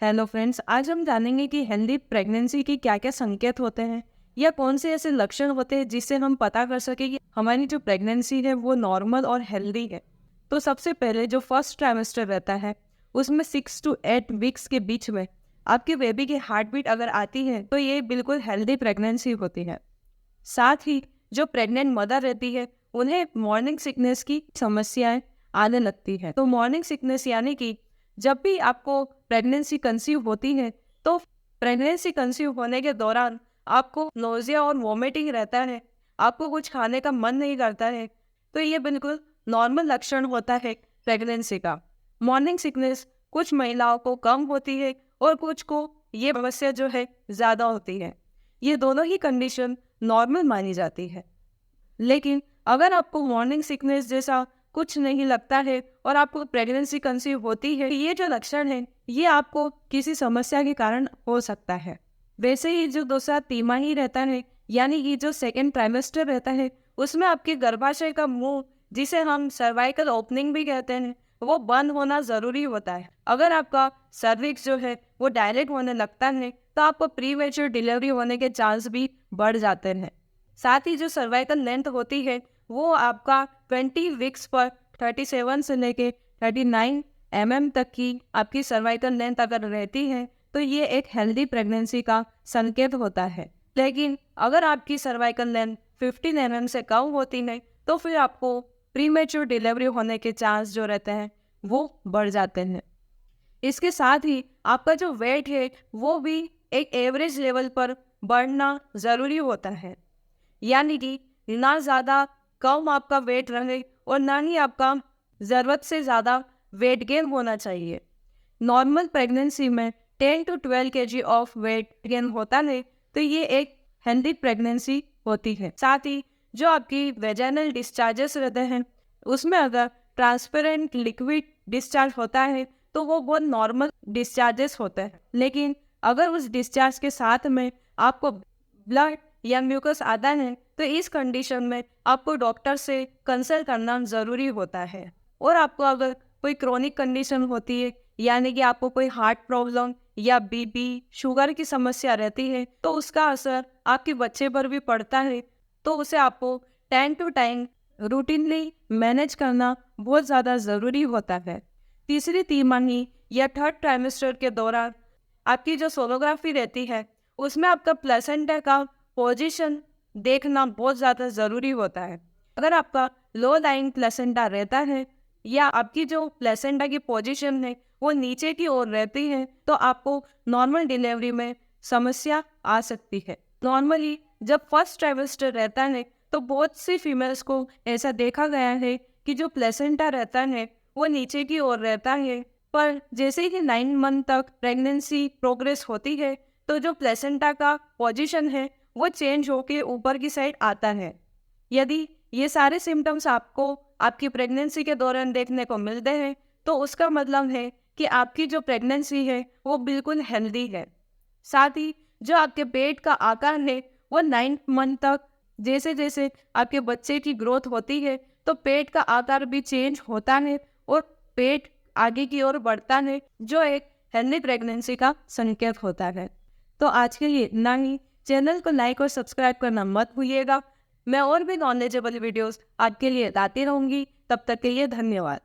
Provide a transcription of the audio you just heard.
Hello friends, आज हम जानेंगे कि हेल्दी प्रेगनेंसी के क्या क्या संकेत होते हैं या कौन से ऐसे लक्षण होते हैं जिससे हम पता कर सके कि हमारी जो प्रेगनेंसी है वो नॉर्मल और हेल्दी है। तो सबसे पहले जो फर्स्ट ट्राइमेस्टर रहता है उसमें 6 to 8 वीक्स के बीच में आपके बेबी की हार्ट बीट अगर आती है तो ये बिल्कुल हेल्दी प्रेगनेंसी होती है। साथ ही जो प्रेग्नेंट मदर रहती है उन्हें मॉर्निंग सिकनेस की समस्याएं आने लगती है। तो मॉर्निंग सिकनेस यानी कि जब भी आपको प्रेगनेंसी कंसीव होती है तो प्रेगनेंसी कंसीव होने के दौरान आपको नोजिया और वॉमिटिंग रहता है, आपको कुछ खाने का मन नहीं करता है। तो ये बिल्कुल नॉर्मल लक्षण होता है प्रेगनेंसी का। मॉर्निंग सिकनेस कुछ महिलाओं को कम होती है और कुछ को ये समस्या जो है ज़्यादा होती है। ये दोनों ही कंडीशन नॉर्मल मानी जाती है। लेकिन अगर आपको मॉर्निंग सिकनेस जैसा कुछ नहीं लगता है और आपको प्रेगनेंसी कंसीव होती है, ये जो लक्षण है ये आपको किसी समस्या के कारण हो सकता है। वैसे ही जो दूसरा तिमाही रहता है यानी कि जो सेकेंड ट्राइमेस्टर रहता है उसमें आपके गर्भाशय का मुंह, जिसे हम सर्वाइकल ओपनिंग भी कहते हैं, वो बंद होना जरूरी होता है। अगर आपका सर्विक्स जो है वो डायरेक्ट होने लगता है तो आपको प्रीमेच्योर डिलीवरी होने के चांस भी बढ़ जाते हैं। साथ ही जो सर्वाइकल लेंथ होती है वो आपका 20 वीक्स पर 37 से लेके 39 तक की आपकी सर्वाइकल लेंथ अगर रहती है तो ये एक हेल्दी प्रेगनेंसी का संकेत होता है। लेकिन अगर आपकी सर्वाइकल लेंथ 15 से कम होती है तो फिर आपको प्रीमेच्योर डिलीवरी होने के चांस जो रहते हैं वो बढ़ जाते हैं। इसके साथ ही आपका जो वेट है वो भी एक एवरेज लेवल पर बढ़ना ज़रूरी होता है, यानी कि ना ज़्यादा कम आपका वेट रहे और ना ही आपका ज़रूरत से ज़्यादा वेट गेन होना चाहिए। नॉर्मल प्रेगनेंसी में 10 to 12 kg of weight gain होता है तो ये एक हेल्दी प्रेगनेंसी होती है। साथ ही जो आपकी वेजाइनल डिस्चार्जेस रहते हैं उसमें अगर ट्रांसपेरेंट लिक्विड डिस्चार्ज होता है तो वो बहुत नॉर्मल डिस्चार्जेस होते हैं। लेकिन अगर उस डिस्चार्ज के साथ में आपको ब्लड या म्यूकस आता है तो इस कंडीशन में आपको डॉक्टर से कंसल्ट करना ज़रूरी होता है। और आपको अगर कोई क्रोनिक कंडीशन होती है यानी कि आपको कोई हार्ट प्रॉब्लम या बीपी, शुगर की समस्या रहती है तो उसका असर आपके बच्चे पर भी पड़ता है, तो उसे आपको time to time routinely manage करना बहुत ज़्यादा ज़रूरी होता है। तीसरी तिमाही या थर्ड ट्राइमेस्टर के दौरान आपकी जो सोनोग्राफी रहती है उसमें आपका प्लेसेंटा का पोजीशन देखना बहुत ज़्यादा ज़रूरी होता है। अगर आपका लो लाइंग प्लेसेंटा रहता है या आपकी जो प्लेसेंटा की पोजीशन है वो नीचे की ओर रहती है तो आपको नॉर्मल डिलीवरी में समस्या आ सकती है। नॉर्मली जब फर्स्ट ट्राइमेस्टर रहता है तो बहुत सी फीमेल्स को ऐसा देखा गया है कि जो प्लेसेंटा रहता है वो नीचे की ओर रहता है, पर जैसे ही 9 मंथ तक प्रेगनेंसी प्रोग्रेस होती है तो जो प्लेसेंटा का पोजीशन है वो चेंज होके ऊपर की साइड आता है। यदि ये सारे सिम्टम्स आपको आपकी प्रेगनेंसी के दौरान देखने को मिलते हैं तो उसका मतलब है कि आपकी जो प्रेगनेंसी है वो बिल्कुल हेल्दी है। साथ ही जो आपके पेट का आकार है वो 9 मंथ तक जैसे जैसे आपके बच्चे की ग्रोथ होती है तो पेट का आकार भी चेंज होता है और पेट आगे की ओर बढ़ता है, जो एक हेल्दी प्रेगनेंसी का संकेत होता है। तो आज के लिए इतना ही। चैनल को लाइक और सब्सक्राइब करना मत भूलिएगा। मैं और भी नॉलेजेबल वीडियोस आपके लिए लाती रहूंगी। तब तक के लिए धन्यवाद।